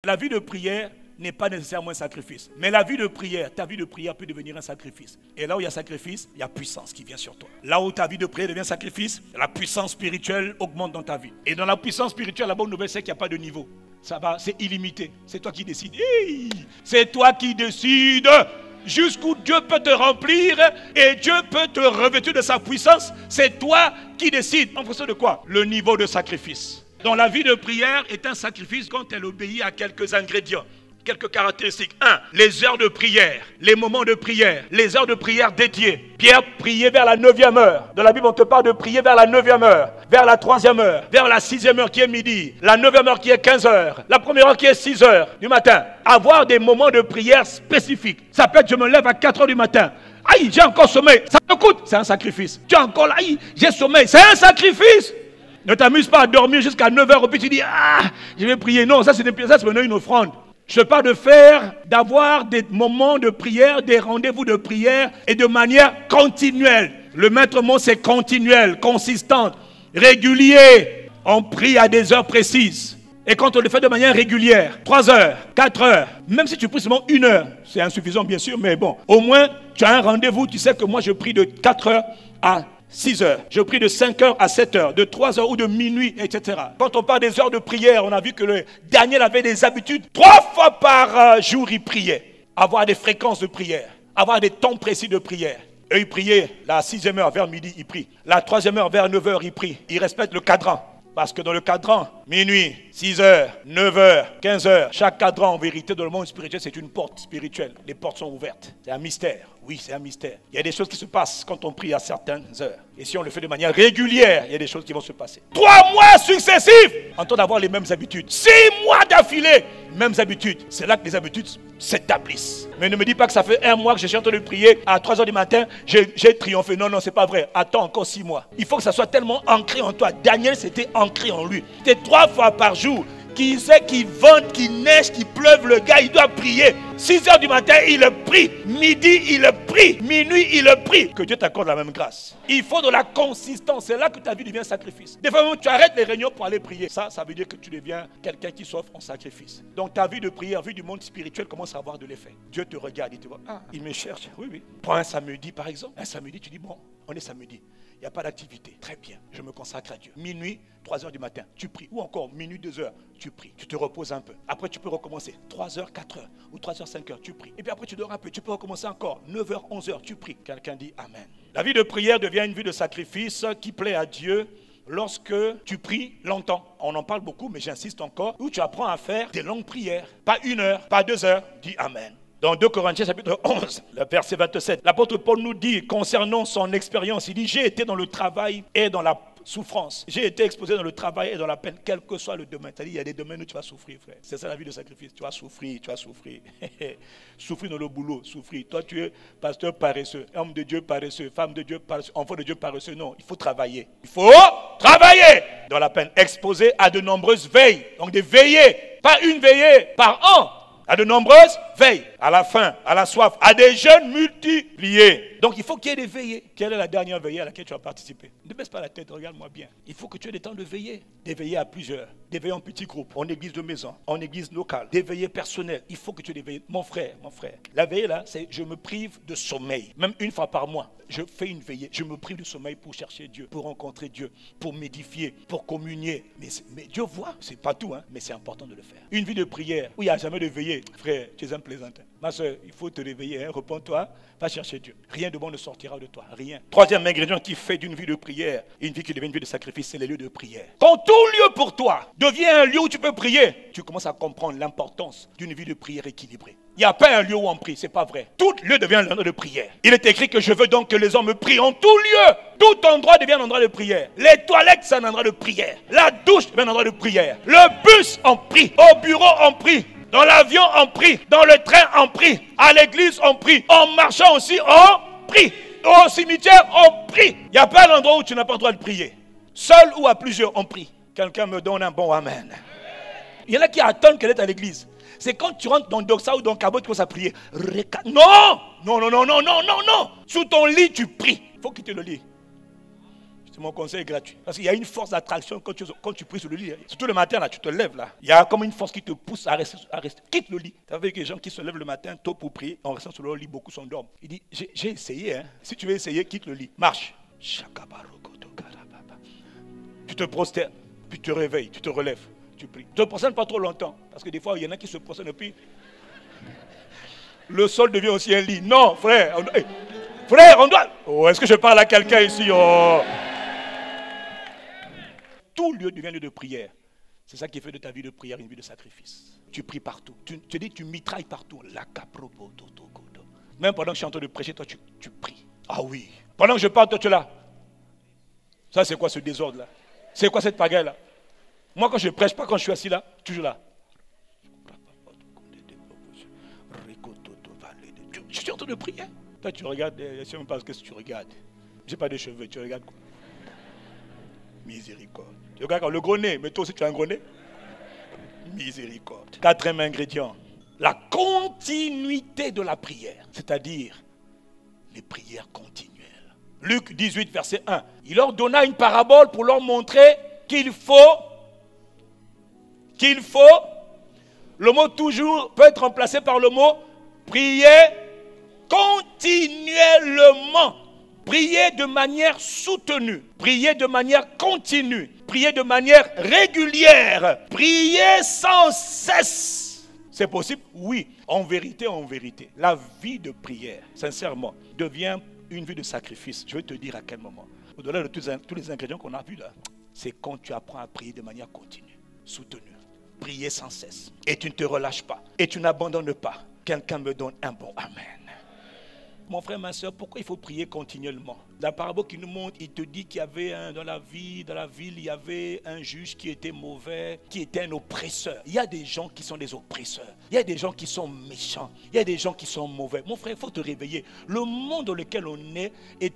La vie de prière n'est pas nécessairement un sacrifice. Mais la vie de prière, ta vie de prière peut devenir un sacrifice. Et là où il y a sacrifice, il y a puissance qui vient sur toi. Là où ta vie de prière devient sacrifice, la puissance spirituelle augmente dans ta vie. Et dans la puissance spirituelle, la bonne nouvelle, c'est qu'il n'y a pas de niveau. Ça va, c'est illimité. C'est toi qui décides. C'est toi qui décides. Jusqu'où Dieu peut te remplir et Dieu peut te revêtir de sa puissance. C'est toi qui décides. En fonction de quoi? Le niveau de sacrifice. Donc la vie de prière est un sacrifice quand elle obéit à quelques ingrédients, quelques caractéristiques. 1. Les heures de prière, les moments de prière, les heures de prière dédiées. Pierre priait vers la 9e heure. Dans la Bible, on te parle de prier vers la 9e heure, vers la 3e heure, vers la 6e heure qui est midi, la 9e heure qui est 15 heures, la première heure qui est 6 heures du matin. Avoir des moments de prière spécifiques. Ça peut être je me lève à 4 heures du matin. Aïe, j'ai encore sommeil. Ça te coûte. C'est un sacrifice. Tu as encore là, aïe, j'ai sommeil. C'est un sacrifice. Ne t'amuse pas à dormir jusqu'à 9 heures et puis tu dis, je vais prier. Non, ça c'est maintenant une offrande. Je parle d'avoir des moments de prière, des rendez-vous de prière et de manière continuelle. Le maître mot c'est continuel, consistante, régulier. On prie à des heures précises. Et quand on le fait de manière régulière, 3 heures, 4 heures, même si tu pries seulement 1 heure, c'est insuffisant bien sûr, mais bon, au moins tu as un rendez-vous, tu sais que moi je prie de 4 heures à 6 heures. Je prie de 5 heures à 7 heures, de 3 heures ou de minuit, etc. Quand on parle des heures de prière, on a vu que le Daniel avait des habitudes. 3 fois par jour, il priait. Avoir des fréquences de prière, avoir des temps précis de prière. Eux, ils priaient la 6e heure vers midi, ils prient. La 3e heure vers 9 heures, ils prient. Ils respectent le cadran. Parce que dans le cadran, minuit, 6 heures, 9 heures, 15 heures, chaque cadran en vérité dans le monde spirituel, c'est une porte spirituelle. Les portes sont ouvertes. C'est un mystère. Oui, c'est un mystère. Il y a des choses qui se passent quand on prie à certaines heures. Et si on le fait de manière régulière, il y a des choses qui vont se passer. 3 mois successifs, en train d'avoir les mêmes habitudes. 6 mois d'affilée, mêmes habitudes. C'est là que les habitudes s'établissent. Mais ne me dis pas que ça fait 1 mois que je suis en train de prier. À 3 heures du matin, j'ai triomphé. Non, non, c'est pas vrai. Attends encore 6 mois. Il faut que ça soit tellement ancré en toi. Daniel, c'était ancré en lui. C'était 3 fois par jour. Qui sait qu'il vente, qu'il neige, qu'il pleuve, le gars, il doit prier. 6 heures du matin, il prie. Midi, il prie. Minuit, il prie. Que Dieu t'accorde la même grâce. Il faut de la consistance. C'est là que ta vie devient sacrifice. Des fois, tu arrêtes les réunions pour aller prier. Ça veut dire que tu deviens quelqu'un qui s'offre en sacrifice. Donc ta vie de prière, vie du monde spirituel commence à avoir de l'effet. Dieu te regarde, il te voit. Il me cherche. Oui, oui. Prends un samedi, par exemple. Un samedi, tu dis, bon, on est samedi. Il n'y a pas d'activité. Très bien. Je me consacre à Dieu. Minuit, 3 heures du matin, tu pries. Ou encore, minuit, 2 heures, tu pries. Tu te reposes un peu. Après, tu peux recommencer. 3 heures, 4 heures. Ou 3 heures, 5 heures, tu pries. Et puis après, tu dors un peu. Tu peux recommencer encore. 9 heures, 11 heures, tu pries. Quelqu'un dit Amen. La vie de prière devient une vie de sacrifice qui plaît à Dieu lorsque tu pries longtemps. On en parle beaucoup, mais j'insiste encore. Où tu apprends à faire des longues prières. Pas 1 heure, pas 2 heures. Dis Amen. Dans 2 Corinthiens chapitre 11, le verset 27, l'apôtre Paul nous dit concernant son expérience, il dit « J'ai été dans le travail et dans la souffrance. J'ai été exposé dans le travail et dans la peine, quel que soit le domaine. » C'est-à-dire, il y a des domaines où tu vas souffrir, frère. C'est ça la vie de sacrifice. Tu vas souffrir, tu vas souffrir. Souffrir dans le boulot, souffrir. Toi, tu es pasteur paresseux, homme de Dieu paresseux, femme de Dieu paresseux, enfant de Dieu paresseux. Non, il faut travailler. Il faut travailler dans la peine. Exposé à de nombreuses veilles. Donc des veillées, pas une veillée par an. À de nombreuses veilles, à la faim, à la soif, à des jeûnes multipliés. Donc il faut qu'il y ait des veillées. Quelle est la dernière veillée à laquelle tu as participé? Ne baisse pas la tête, regarde-moi bien. Il faut que tu aies des temps de veiller. Des veillées à plusieurs, des veillées en petits groupes, en église de maison, en église locale, des veillées personnelles. Il faut que tu aies des veillées. Mon frère. La veillée là, c'est je me prive de sommeil. Même 1 fois par mois, je fais une veillée. Je me prive de sommeil pour chercher Dieu, pour rencontrer Dieu, pour m'édifier, pour communier. Mais Dieu voit, c'est pas tout, mais c'est important de le faire. Une vie de prière où il n'y a jamais de veillée. Frère, tu es un plaisantin. Ma soeur, il faut te réveiller, repends-toi, va chercher Dieu. Rien de bon ne sortira de toi, rien. 3e ingrédient qui fait d'une vie de prière, une vie qui devient une vie de sacrifice, c'est les lieux de prière. Quand tout lieu pour toi devient un lieu où tu peux prier, tu commences à comprendre l'importance d'une vie de prière équilibrée. Il n'y a pas un lieu où on prie, c'est pas vrai. Tout lieu devient un endroit de prière. Il est écrit que je veux donc que les hommes me prient en tout lieu. Tout endroit devient un endroit de prière. Les toilettes, c'est un endroit de prière. La douche devient un endroit de prière. Le bus, on prie. Au bureau, on prie. Dans l'avion, on prie. Dans le train, on prie. À l'église, on prie. En marchant aussi, on prie. Au cimetière, on prie. Il n'y a pas d'endroit où tu n'as pas le droit de prier. Seul ou à plusieurs, on prie. Quelqu'un me donne un bon amen. Il y en a qui attendent qu'elle est à l'église. C'est quand tu rentres dans Doxa ou dans Cabot, tu commences à prier. Non. Sous ton lit, tu pries. Il faut quitter le lit. C'est mon conseil gratuit. Parce qu'il y a une force d'attraction quand tu pries sur le lit. Surtout le matin, là, tu te lèves là. Il y a comme une force qui te pousse à rester. Quitte le lit. Tu as vu que les gens qui se lèvent le matin tôt pour prier, en restant sur leur lit, beaucoup s'endorment. Il dit, j'ai essayé. Hein. Si tu veux essayer, quitte le lit. Marche. Tu te prosternes, puis tu te réveilles, tu te relèves, tu pries. Ne te prosternes pas trop longtemps. Parce que des fois, il y en a qui se prosternent et puis le sol devient aussi un lit. Non, frère. Frère, on doit... Oh, est-ce que je parle à quelqu'un ici? Oh. Tout lieu devient lieu de prière. C'est ça qui fait de ta vie de prière une vie de sacrifice. Tu pries partout. Tu mitrailles partout. Même pendant que je suis en train de prêcher, toi, tu pries. Ah oui. Pendant que je parle, toi, tu es là. Ça, c'est quoi ce désordre-là? C'est quoi cette pagaille-là? Moi, quand je prêche, pas quand je suis assis là, toujours là. Je suis en train de prier. Toi, tu regardes, je ne sais même pas ce que tu regardes. Je n'ai pas de cheveux, tu regardes quoi? Miséricorde. Tu regardes le gros nez, mais toi aussi tu as un gros nez? Miséricorde. Quatrième ingrédient, la continuité de la prière, c'est-à-dire les prières continuelles. Luc 18, verset 1. Il leur donna une parabole pour leur montrer qu'il faut, le mot toujours peut être remplacé par le mot prier continuellement. Prier de manière soutenue, prier de manière continue, prier de manière régulière, prier sans cesse. C'est possible? Oui. En vérité, la vie de prière, sincèrement, devient une vie de sacrifice. Je vais te dire à quel moment. Au-delà de tous les ingrédients qu'on a vus là, c'est quand tu apprends à prier de manière continue, soutenue. Prier sans cesse. Et tu ne te relâches pas. Et tu n'abandonnes pas. Quelqu'un me donne un bon amen. Mon frère, ma soeur, pourquoi il faut prier continuellement? La parabole qui nous montre, il te dit qu'il y avait dans la ville, il y avait un juge qui était mauvais, qui était un oppresseur. Il y a des gens qui sont des oppresseurs. Il y a des gens qui sont méchants. Il y a des gens qui sont mauvais. Mon frère, il faut te réveiller. Le monde dans lequel on est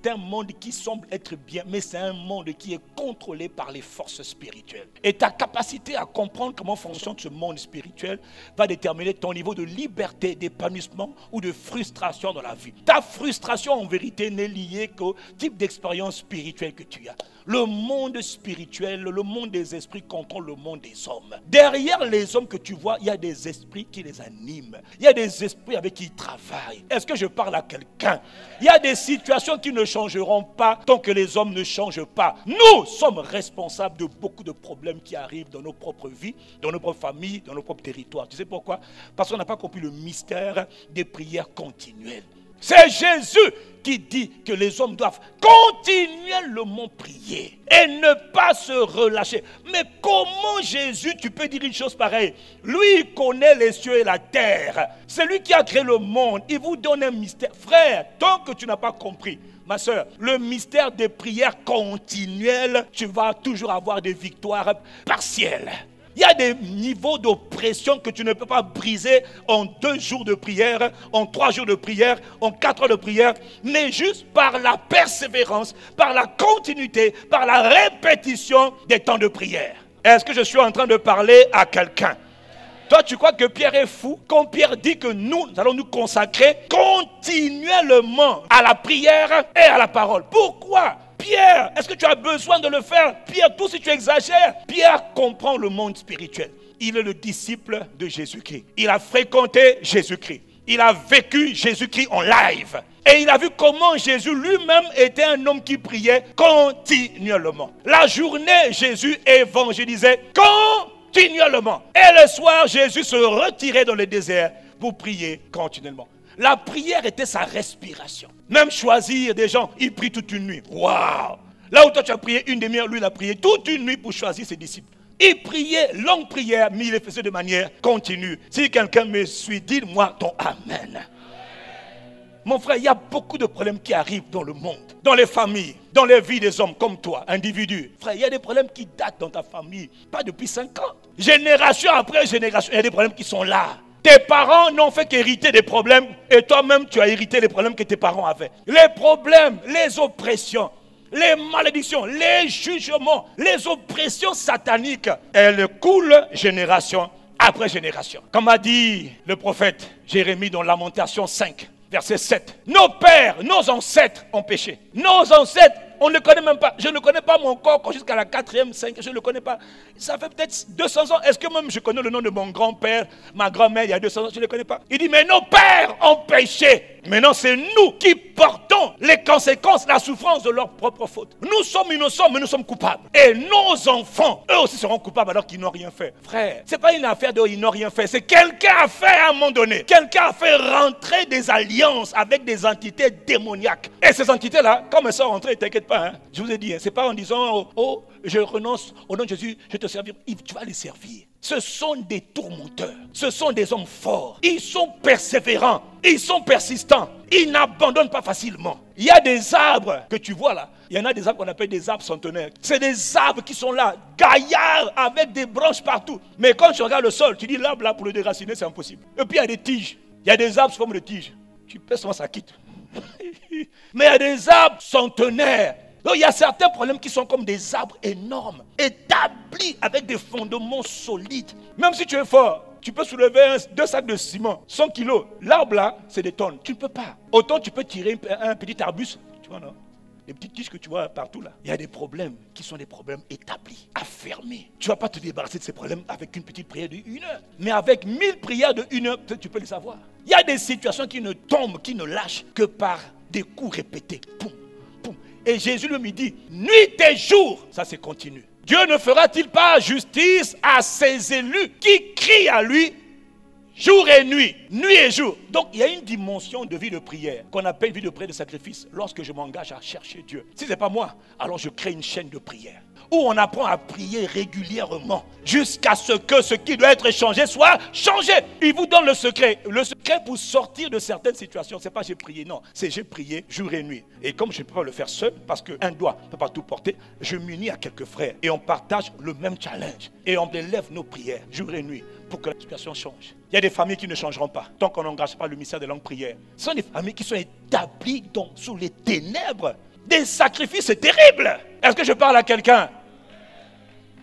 un monde qui semble être bien, mais c'est un monde qui est contrôlé par les forces spirituelles. Et ta capacité à comprendre comment fonctionne ce monde spirituel va déterminer ton niveau de liberté, d'épanouissement ou de frustration dans la vie. Ta frustration, en vérité, n'est liée qu'au type d'expérience spirituelle que tu as. Le monde spirituel, le monde des esprits contrôle le monde des hommes. Derrière les hommes que tu vois, il y a des esprits qui les animent. Il y a des esprits avec qui ils travaillent. Est-ce que je parle à quelqu'un? Il y a des situations qui ne changeront pas tant que les hommes ne changent pas. Nous sommes responsables de beaucoup de problèmes qui arrivent dans nos propres vies, dans nos propres familles, dans nos propres territoires. Tu sais pourquoi? Parce qu'on n'a pas compris le mystère des prières continuelles. C'est Jésus qui dit que les hommes doivent continuellement prier et ne pas se relâcher. Mais comment Jésus, tu peux dire une chose pareille? Lui, il connaît les cieux et la terre. C'est lui qui a créé le monde. Il vous donne un mystère. Frère, tant que tu n'as pas compris, ma soeur, le mystère des prières continuelles, tu vas toujours avoir des victoires partielles. Il y a des niveaux d'oppression que tu ne peux pas briser en 2 jours de prière, en 3 jours de prière, en 4 heures de prière, mais juste par la persévérance, par la continuité, par la répétition des temps de prière. Est-ce que je suis en train de parler à quelqu'un? Toi, tu crois que Pierre est fou quand Pierre dit que nous allons nous consacrer continuellement à la prière et à la parole? Pourquoi? Pierre, est-ce que tu as besoin de le faire? Pierre, tout si tu exagères. Pierre comprend le monde spirituel. Il est le disciple de Jésus-Christ. Il a fréquenté Jésus-Christ. Il a vécu Jésus-Christ en live. Et il a vu comment Jésus lui-même était un homme qui priait continuellement. La journée, Jésus évangélisait continuellement. Et le soir, Jésus se retirait dans le désert pour prier continuellement. La prière était sa respiration. Même choisir des gens, il prie toute une nuit. Waouh! Là où toi tu as prié une demi-heure, lui il a prié toute une nuit pour choisir ses disciples. Il priait longue prière, mais il les faisait de manière continue. Si quelqu'un me suit, dis-moi ton amen. Mon frère, il y a beaucoup de problèmes qui arrivent dans le monde, dans les familles, dans les vies des hommes comme toi, individus. Frère, il y a des problèmes qui datent dans ta famille, pas depuis 5 ans. Génération après génération, il y a des problèmes qui sont là. Tes parents n'ont fait qu'hériter des problèmes et toi-même tu as hérité les problèmes que tes parents avaient. Les problèmes, les oppressions, les malédictions, les jugements, les oppressions sataniques, elles coulent génération après génération. Comme a dit le prophète Jérémie dans Lamentation 5, verset 7. Nos pères, nos ancêtres ont péché. Nos ancêtres On ne le connaît même pas. Je ne connais pas mon corps jusqu'à la 4e, 5e, je ne le connais pas. Ça fait peut-être 200 ans. Est-ce que même je connais le nom de mon grand-père, ma grand-mère, il y a 200 ans, je ne le connais pas. Il dit, mais nos pères ont péché. Maintenant, c'est nous qui portons les conséquences, la souffrance de leur propre faute. Nous sommes innocents, mais nous sommes coupables. Et nos enfants, eux aussi seront coupables alors qu'ils n'ont rien fait. Frère, ce n'est pas une affaire de ils n'ont rien fait. C'est quelqu'un a fait à un moment donné. Quelqu'un a fait rentrer des alliances avec des entités démoniaques. Et ces entités-là, comme elles sont rentrées, t'inquiète pas, hein, je vous ai dit, hein, c'est pas en disant, oh, je renonce au nom de Jésus, je vais te servir. Tu vas les servir. Ce sont des tourmenteurs. Ce sont des hommes forts. Ils sont persévérants. Ils sont persistants. Ils n'abandonnent pas facilement. Il y a des arbres que tu vois là. Il y en a des arbres qu'on appelle des arbres centenaires. C'est des arbres qui sont là, gaillards, avec des branches partout. Mais quand tu regardes le sol, tu dis l'arbre là pour le déraciner, c'est impossible. Et puis il y a des tiges. Il y a des arbres sous forme de tiges. Tu pèses souvent, ça quitte. Mais il y a des arbres centenaires. Donc il y a certains problèmes qui sont comme des arbres énormes, établis avec des fondements solides. Même si tu es fort, tu peux soulever 2 sacs de ciment, 100 kilos. L'arbre là, c'est des tonnes. Tu ne peux pas. Autant tu peux tirer un petit arbuste, tu vois non? Les petites tiges que tu vois partout là. Il y a des problèmes qui sont des problèmes établis, affermés. Tu ne vas pas te débarrasser de ces problèmes avec une petite prière de 1 heure. Mais avec 1000 prières de 1 heure, peut-être tu peux les savoir. Il y a des situations qui ne tombent, qui ne lâchent que par des coups répétés. Poum. Et Jésus lui dit, nuit et jour, ça c'est continu. Dieu ne fera-t-il pas justice à ses élus qui crient à lui jour et nuit et jour. Donc il y a une dimension de vie de prière qu'on appelle vie de prière de sacrifice. Lorsque je m'engage à chercher Dieu, si ce n'est pas moi, alors je crée une chaîne de prière où on apprend à prier régulièrement jusqu'à ce que ce qui doit être changé soit changé. Il vous donne le secret. Le secret pour sortir de certaines situations, ce n'est pas j'ai prié, non. C'est j'ai prié jour et nuit. Et comme je ne peux pas le faire seul, parce qu'un doigt ne peut pas tout porter, je m'unis à quelques frères et on partage le même challenge. Et on élève nos prières jour et nuit pour que la situation change. Il y a des familles qui ne changeront pas tant qu'on n'engage pas le mystère des langues prières. Ce sont des familles qui sont établies sous les ténèbres. Des sacrifices, c'est terrible. Est-ce que je parle à quelqu'un?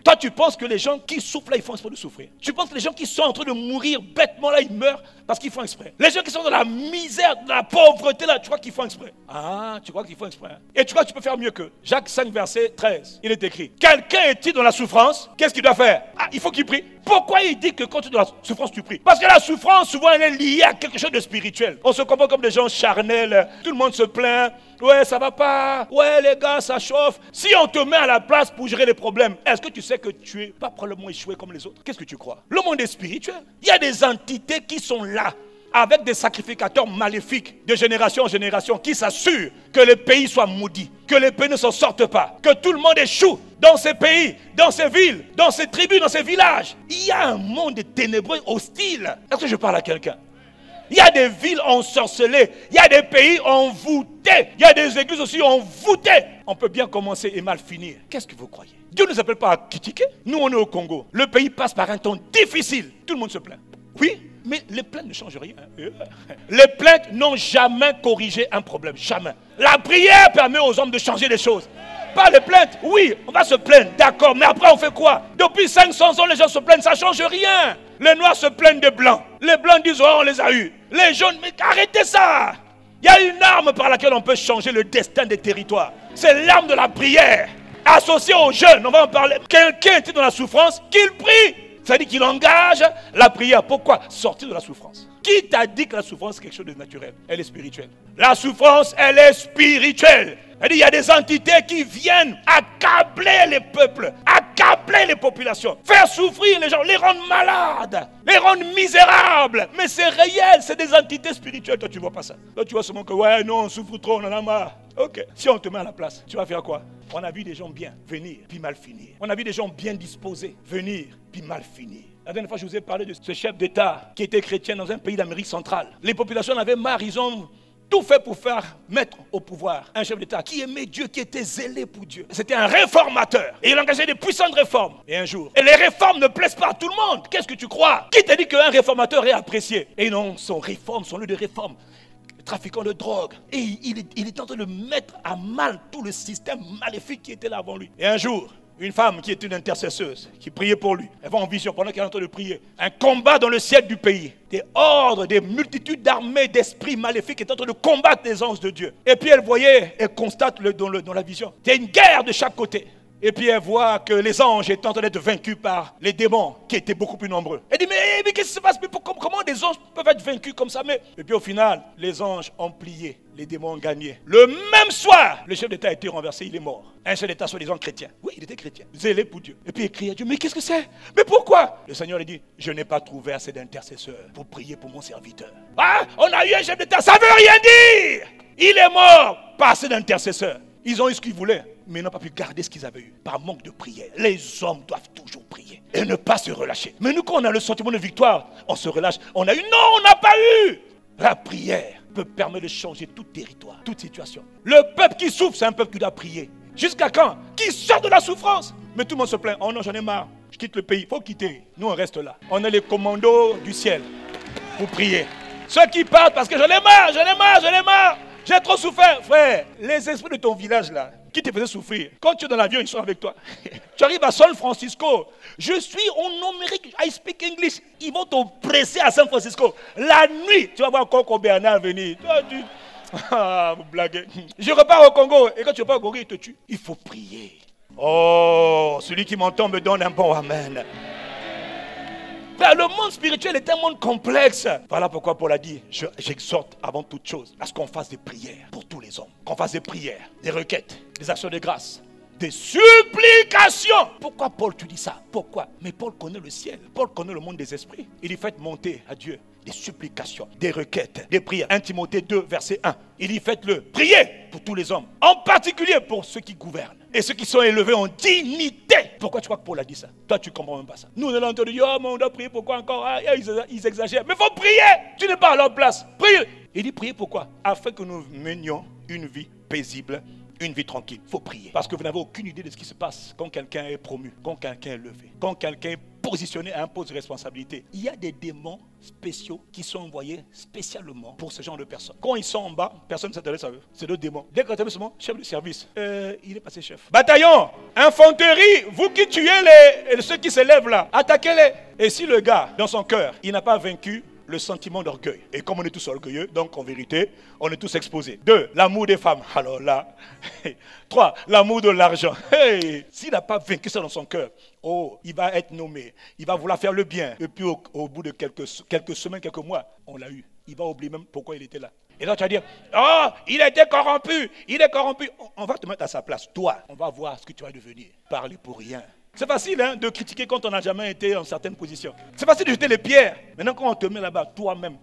Toi, tu penses que les gens qui souffrent là, ils font exprès de souffrir. Tu penses que les gens qui sont en train de mourir bêtement là, ils meurent parce qu'ils font exprès. Les gens qui sont dans la misère, dans la pauvreté là, tu crois qu'ils font exprès. Ah, tu crois qu'ils font exprès. Et tu crois que tu peux faire mieux qu'eux. Jacques 5, verset 13, il est écrit. Quelqu'un est-il dans la souffrance? Qu'est-ce qu'il doit faire? Ah, il faut qu'il prie. Pourquoi il dit que quand tu es dans la souffrance, tu pries? Parce que la souffrance, souvent, elle est liée à quelque chose de spirituel. On se comporte comme des gens charnels. Tout le monde se plaint. Ouais, ça va pas. Ouais, les gars, ça chauffe. Si on te met à la place pour gérer les problèmes, est-ce que tu sais que tu n'es pas probablement échoué comme les autres? Qu'est-ce que tu crois? Le monde est spirituel. Il y a des entités qui sont là, avec des sacrificateurs maléfiques de génération en génération qui s'assurent que le pays soit maudit, que les pays ne s'en sortent pas, que tout le monde échoue dans ces pays, dans ces villes, dans ces tribus, dans ces villages. Il y a un monde ténébreux, hostile. Est-ce que je parle à quelqu'un? Il y a des villes ensorcelées, il y a des pays envoûtés, il y a des églises aussi envoûtées. On peut bien commencer et mal finir. Qu'est-ce que vous croyez? Dieu ne nous appelle pas à critiquer. Nous, on est au Congo. Le pays passe par un temps difficile. Tout le monde se plaint. Oui, mais les plaintes ne changent rien. Les plaintes n'ont jamais corrigé un problème. Jamais. La prière permet aux hommes de changer les choses. Pas les plaintes. Oui, on va se plaindre. D'accord, mais après on fait quoi? Depuis 500 ans, les gens se plaignent. Ça ne change rien. Les noirs se plaignent des blancs. Les blancs disent, oh, on les a eus. Les jaunes, mais arrêtez ça. Il y a une arme par laquelle on peut changer le destin des territoires. C'est l'arme de la prière. Associée aux jeunes, on va en parler. Quelqu'un était dans la souffrance, qu'il prie. C'est-à-dire qu'il engage la prière. Pourquoi? Sortir de la souffrance. Qui t'a dit que la souffrance est quelque chose de naturel? Elle est spirituelle. La souffrance, elle est spirituelle. C'est-à-dire qu'il y a des entités qui viennent accabler les peuples, accabler les populations, faire souffrir les gens, les rendre malades, les rendre misérables. Mais c'est réel, c'est des entités spirituelles. Toi, tu ne vois pas ça. Toi, tu vois seulement que, ouais, non, on souffre trop, on en a marre. Ok, si on te met à la place, tu vas faire quoi? On a vu des gens bien venir, puis mal finir. On a vu des gens bien disposés venir, puis mal finir. La dernière fois, je vous ai parlé de ce chef d'État qui était chrétien dans un pays d'Amérique centrale. Les populations en avaient marre, ils ont tout fait pour faire mettre au pouvoir un chef d'État qui aimait Dieu, qui était zélé pour Dieu. C'était un réformateur. Et il engageait des puissantes réformes. Et un jour, et les réformes ne plaisent pas à tout le monde. Qu'est-ce que tu crois? Qui t'a dit qu'un réformateur est apprécié? Et non, son lieu de réforme, trafiquant de drogue. Et il est en train de mettre à mal tout le système maléfique qui était là avant lui. Et un jour, une femme qui est une intercesseuse, qui priait pour lui. Elle va en vision pendant qu'elle est en train de prier. Un combat dans le ciel du pays. Des ordres, des multitudes d'armées, d'esprits maléfiques qui étaient en train de combattre les anges de Dieu. Et puis elle voyait, elle constate dans la vision. Il y a une guerre de chaque côté. Et puis elle voit que les anges étaient en train d'être vaincus par les démons qui étaient beaucoup plus nombreux. Elle dit mais qu'est-ce qui se passe? Mais comment des anges peuvent être vaincus comme ça? Et puis au final, les anges ont plié, les démons ont gagné. Le même soir, le chef d'État a été renversé, il est mort. Un chef d'État soi-disant chrétien. Oui, il était chrétien, zélé pour Dieu. Et puis il crie à Dieu, mais qu'est-ce que c'est? Mais pourquoi? Le Seigneur lui dit, je n'ai pas trouvé assez d'intercesseurs pour prier pour mon serviteur. Ah, on a eu un chef d'État, ça veut rien dire. Il est mort, pas assez d'intercesseurs. Ils ont eu ce qu'ils voulaient, mais ils n'ont pas pu garder ce qu'ils avaient eu par manque de prière. Les hommes doivent toujours prier et ne pas se relâcher. Mais nous, quand on a le sentiment de victoire, on se relâche. On a eu, non, on n'a pas eu. La prière peut permettre de changer tout territoire, toute situation. Le peuple qui souffre, c'est un peuple qui doit prier. Jusqu'à quand? Qui sort de la souffrance. Mais tout le monde se plaint. Oh non, j'en ai marre. Je quitte le pays. Il faut quitter. Nous, on reste là. On est les commandos du ciel pour prier. Ceux qui partent parce que j'en ai marre, j'en ai marre, j'en ai marre. J'ai trop souffert, frère. Les esprits de ton village là, qui te faisaient souffrir, quand tu es dans l'avion, ils sont avec toi. Tu arrives à San Francisco. Je suis en Amérique, I speak English. Ils vont te presser à San Francisco. La nuit, tu vas voir Coco Bernard venir. Ah, vous blaguez. Je repars au Congo. Et quand tu repars au Congo, ils te tuent. Il faut prier. Oh, celui qui m'entend me donne un bon amen. Le monde spirituel est un monde complexe. Voilà pourquoi Paul a dit, j'exhorte avant toute chose à ce qu'on fasse des prières pour tous les hommes. Qu'on fasse des prières, des requêtes, des actions de grâce, des supplications. Pourquoi Paul tu dis ça? Pourquoi? Mais Paul connaît le ciel. Paul connaît le monde des esprits. Il dit faites monter à Dieu des supplications, des requêtes, des prières. 1 Timothée 2, verset 1. Il dit faites-le. Priez pour tous les hommes. En particulier pour ceux qui gouvernent. Et ceux qui sont élevés en dignité. Pourquoi tu crois que Paul a dit ça? Toi, tu ne comprends même pas ça. Nous, on est là en train de dire, oh, mais on doit prier pourquoi encore? Ah, ils exagèrent. Mais il faut prier. Tu n'es pas à leur place. Prie. Il dit prier pourquoi? Afin que nous menions une vie paisible, une vie tranquille. Il faut prier. Parce que vous n'avez aucune idée de ce qui se passe quand quelqu'un est promu, quand quelqu'un est levé, quand quelqu'un est positionné à un poste de responsabilité. Il y a des démons spéciaux qui sont envoyés spécialement pour ce genre de personnes. Quand ils sont en bas, personne ne s'intéresse à eux. C'est d'autres démons. Dès que tu es seulement chef de service, il est passé chef. Bataillon, infanterie, vous qui tuez ceux qui se lèvent là, attaquez-les. Et si le gars, dans son cœur, il n'a pas vaincu le sentiment d'orgueil. Et comme on est tous orgueilleux, donc en vérité, on est tous exposés. 2, l'amour des femmes. Alors là. 3, l'amour de l'argent. Hey, s'il n'a pas vaincu ça dans son cœur, oh, il va être nommé. Il va vouloir faire le bien. Et puis au bout de quelques semaines, quelques mois, on l'a eu. Il va oublier même pourquoi il était là. Et là, tu vas dire, oh, il a été corrompu. Il est corrompu. On va te mettre à sa place. Toi, on va voir ce que tu vas devenir. Parler pour rien. C'est facile de critiquer quand on n'a jamais été en certaines positions. C'est facile de jeter les pierres. Maintenant, quand on te met là-bas, toi-même,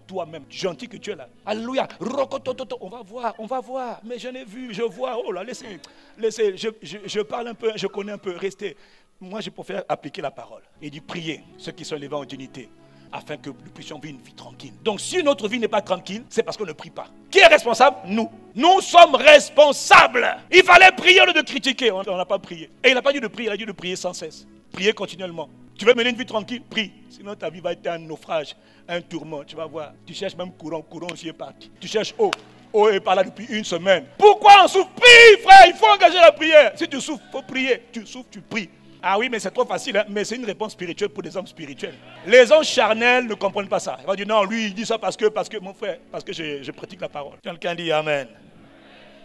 gentil que tu es là. Alléluia. On va voir. Mais je n'ai vu, je vois. Oh là, laissez. Je parle un peu, je connais un peu. Restez. Moi, je préfère appliquer la parole. Et dit prier ceux qui sont élevés en dignité, afin que nous puissions vivre une vie tranquille. Donc si notre vie n'est pas tranquille, c'est parce qu'on ne prie pas. Qui est responsable? Nous. Nous sommes responsables. Il fallait prier au lieu de critiquer. On n'a pas prié. Et il n'a pas dit de prier, il a dit de prier sans cesse. Prier continuellement. Tu veux mener une vie tranquille? Prie. Sinon ta vie va être un naufrage, un tourment. Tu vas voir. Tu cherches même courant aussi est parti. Tu cherches eau. Eau est pas là depuis une semaine. Pourquoi on souffre? Prie, frère. Il faut engager la prière. Si tu souffres, il faut prier. Tu souffres, tu pries. Ah oui, mais c'est trop facile, hein? Mais c'est une réponse spirituelle pour des hommes spirituels. Les hommes charnels ne comprennent pas ça. Ils vont dire non, lui il dit ça parce que mon frère, parce que je pratique la parole. Quelqu'un dit amen.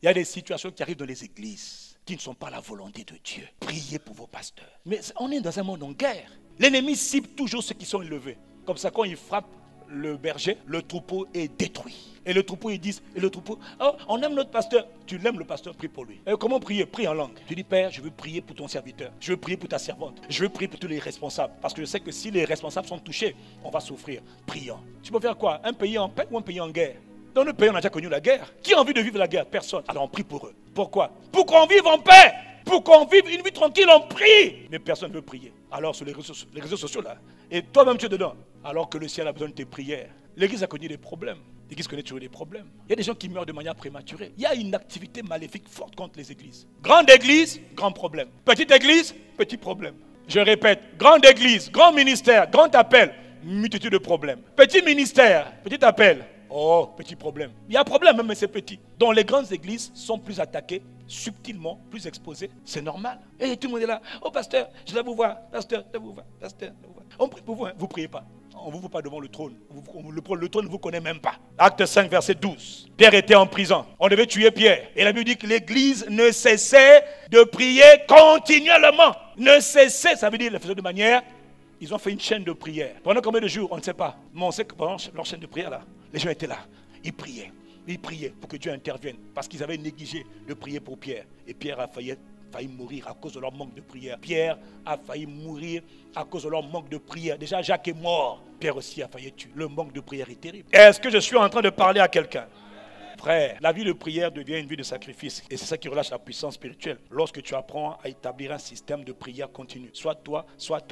Il y a des situations qui arrivent dans les églises qui ne sont pas la volonté de Dieu. Priez pour vos pasteurs. Mais on est dans un monde en guerre. L'ennemi cible toujours ceux qui sont élevés. Comme ça, quand il frappe le berger, le troupeau est détruit. Et le troupeau, ils disent, oh, on aime notre pasteur. Tu l'aimes, le pasteur, prie pour lui. Et comment prier? Prie en langue. Tu dis, Père, je veux prier pour ton serviteur. Je veux prier pour ta servante. Je veux prier pour tous les responsables. Parce que je sais que si les responsables sont touchés, on va souffrir. Prions. Tu peux faire quoi? Un pays en paix ou un pays en guerre? Dans notre pays, on a déjà connu la guerre. Qui a envie de vivre la guerre? Personne. Alors on prie pour eux. Pourquoi? Pour qu'on vive en paix. Pour qu'on vive une vie tranquille, on prie. Mais personne ne veut prier. Alors sur les réseaux sociaux là, et toi-même tu es dedans. Alors que le ciel a besoin de tes prières. L'église a connu des problèmes. L'église connaît toujours des problèmes. Il y a des gens qui meurent de manière prématurée. Il y a une activité maléfique forte contre les églises. Grande église, grand problème. Petite église, petit problème. Je répète, grande église, grand ministère, grand appel, multitude de problèmes. Petit ministère, petit appel, oh, petit problème. Il y a un problème, mais c'est petit. Donc les grandes églises sont plus attaquées subtilement, plus exposé, c'est normal. Et tout le monde est là. Oh pasteur, je dois vous voir. Pasteur, je dois vous voir. Pasteur, je dois vous voir. On prie pour vous, hein. Vous ne priez pas. On ne vous voit pas devant le trône. Le trône ne vous connaît même pas. Acte 5, verset 12. Pierre était en prison. On devait tuer Pierre. Et la Bible dit que l'église ne cessait de prier continuellement. Ne cessait, ça veut dire, ils le faisaient de manière. Ils ont fait une chaîne de prière. Pendant combien de jours, on ne sait pas. Mais on sait que pendant leur chaîne de prière, là, les gens étaient là. Ils priaient. Ils priaient pour que Dieu intervienne. Parce qu'ils avaient négligé de prier pour Pierre. Et Pierre a failli mourir à cause de leur manque de prière. Pierre a failli mourir à cause de leur manque de prière. Déjà, Jacques est mort. Pierre aussi a failli tuer. Le manque de prière est terrible. Est-ce que je suis en train de parler à quelqu'un? Frère, la vie de prière devient une vie de sacrifice. Et c'est ça qui relâche la puissance spirituelle. Lorsque tu apprends à établir un système de prière continue. Soit toi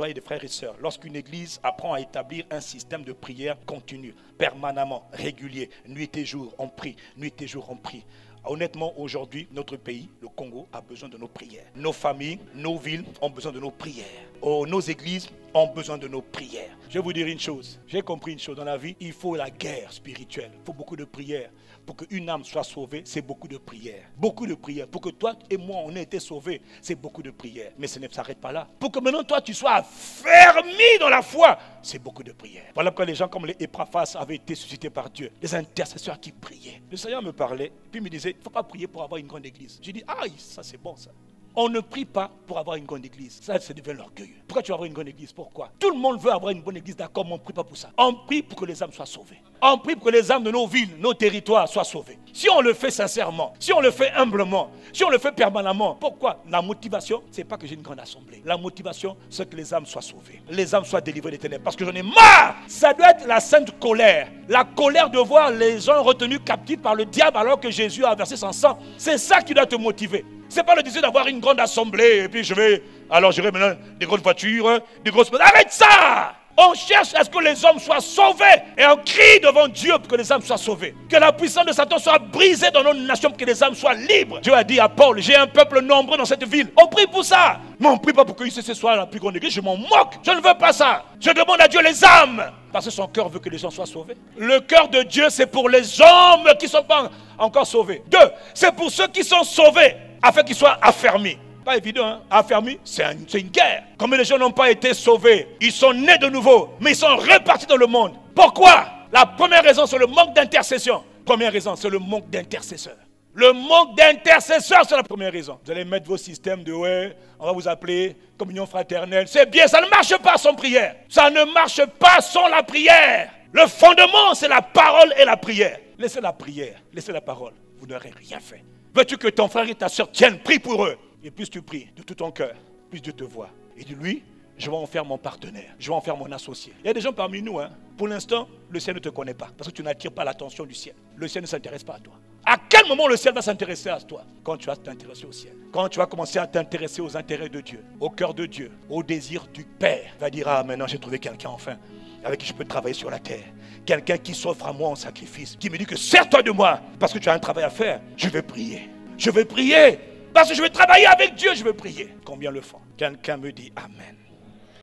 et des frères et sœurs. Lorsqu'une église apprend à établir un système de prière continue, permanemment, régulier, nuit et jour, on prie. Nuit et jour, on prie. Honnêtement, aujourd'hui, notre pays, le Congo, a besoin de nos prières. Nos familles, nos villes ont besoin de nos prières. Oh, nos églises ont besoin de nos prières. Je vais vous dire une chose. J'ai compris une chose dans la vie. Il faut la guerre spirituelle. Il faut beaucoup de prières. Pour qu'une âme soit sauvée, c'est beaucoup de prières. Beaucoup de prières. Pour que toi et moi, on ait été sauvés, c'est beaucoup de prières. Mais ça ne s'arrête pas là. Pour que maintenant, toi, tu sois affermi dans la foi, c'est beaucoup de prières. Voilà pourquoi les gens comme les Épaphras avaient été suscités par Dieu. Les intercesseurs qui priaient. Le Seigneur me parlait, puis il me disait, il ne faut pas prier pour avoir une grande église. J'ai dit, aïe, ça c'est bon ça. On ne prie pas pour avoir une grande église. Ça, c'est devenu l'orgueil. Pourquoi tu veux avoir une grande église? Pourquoi? Tout le monde veut avoir une bonne église, d'accord, mais on ne prie pas pour ça. On prie pour que les âmes soient sauvées. On prie pour que les âmes de nos villes, nos territoires soient sauvées. Si on le fait sincèrement, si on le fait humblement, si on le fait permanemment, pourquoi? La motivation, ce n'est pas que j'ai une grande assemblée. La motivation, c'est que les âmes soient sauvées. Les âmes soient délivrées des ténèbres. Parce que j'en ai marre. Ça doit être la sainte colère. La colère de voir les gens retenus captifs par le diable alors que Jésus a versé son sang. C'est ça qui doit te motiver. C'est pas le désir d'avoir une grande assemblée et puis j'aurai maintenant des grosses voitures, des grosses... Arrête ça! On cherche à ce que les hommes soient sauvés et on crie devant Dieu pour que les âmes soient sauvées. Que la puissance de Satan soit brisée dans nos nations pour que les âmes soient libres. Dieu a dit à Paul, j'ai un peuple nombreux dans cette ville. On prie pour ça. Mais on ne prie pas pour que ce soit la plus grande église. Je m'en moque. Je ne veux pas ça. Je demande à Dieu les âmes. Parce que son cœur veut que les gens soient sauvés. Le cœur de Dieu, c'est pour les hommes qui ne sont pas encore sauvés. 2, c'est pour ceux qui sont sauvés, afin qu'ils soient affermis. Pas évident, hein? Affermis, c'est une guerre. Comme les gens n'ont pas été sauvés, ils sont nés de nouveau, mais ils sont repartis dans le monde. Pourquoi? La première raison, c'est le manque d'intercession. Première raison, c'est le manque d'intercesseurs. Le manque d'intercesseurs, c'est la première raison. Vous allez mettre vos systèmes de on va vous appeler communion fraternelle. C'est bien, ça ne marche pas sans prière. Ça ne marche pas sans la prière. Le fondement, c'est la parole et la prière. Laissez la prière, laissez la parole. Vous n'aurez rien fait. Veux-tu que ton frère et ta soeur tiennent? Prie pour eux. Et plus tu pries de tout ton cœur, plus Dieu te voit. Et de lui, je vais en faire mon partenaire. Je vais en faire mon associé. Il y a des gens parmi nous, pour l'instant, le ciel ne te connaît pas. Parce que tu n'attires pas l'attention du ciel. Le ciel ne s'intéresse pas à toi. À quel moment le ciel va s'intéresser à toi? Quand tu vas t'intéresser au ciel. Quand tu vas commencer à t'intéresser aux intérêts de Dieu, au cœur de Dieu, au désir du Père. Il va dire, ah maintenant j'ai trouvé quelqu'un enfin, avec qui je peux travailler sur la terre. Quelqu'un qui s'offre à moi en sacrifice. Qui me dit que sers-toi de moi, parce que tu as un travail à faire. Je vais prier. Je vais prier. Parce que je vais travailler avec Dieu, je vais prier. Combien le font? Quelqu'un me dit Amen.